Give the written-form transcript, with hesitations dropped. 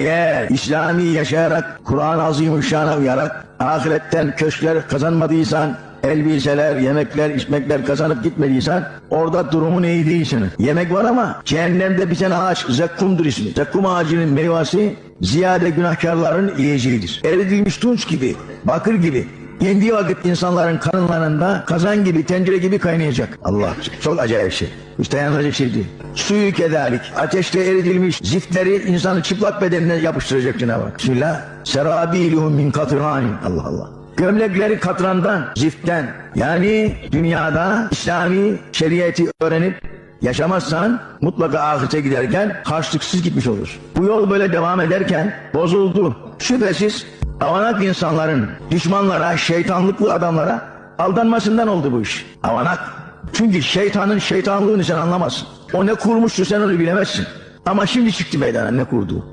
Eğer İslami yaşayarak, Kur'an-ı Azimüşşan'a uyarak, ahiretten köşkler kazanmadıysan, elbiseler, yemekler, içmekler kazanıp gitmediysen, orada durumun iyi değilsin. Yemek var ama cehennemde bir tane ağaç, zekkumdur ismi. Zekkum ağacının meyvesi ziyade günahkarların yiyeceğidir. Eridilmiş tunç gibi, bakır gibi, yendiği vakit insanların karınlarında kazan gibi, tencere gibi kaynayacak. Allah, çok acayip şey. Hiç dayanılacak şey değil. Suyu kederlik, ateşte eridilmiş ziftleri insanı çıplak bedenine yapıştıracak Cenab-ı Hak. Bismillah. Serabiluhum min katran. Allah Allah. Gömlekleri katrandan, ziftten. Yani dünyada İslami şeriatı öğrenip yaşamazsan mutlaka ahirete giderken harçlıksız gitmiş olursun. Bu yol böyle devam ederken bozuldu. Şüphesiz avanak insanların düşmanlara, şeytanlıklı adamlara aldanmasından oldu bu iş. Avanak. Çünkü şeytanın şeytanlığını sen anlamazsın. O ne kurmuştu sen onu bilemezsin. Ama şimdi çıktı meydana ne kurduğu.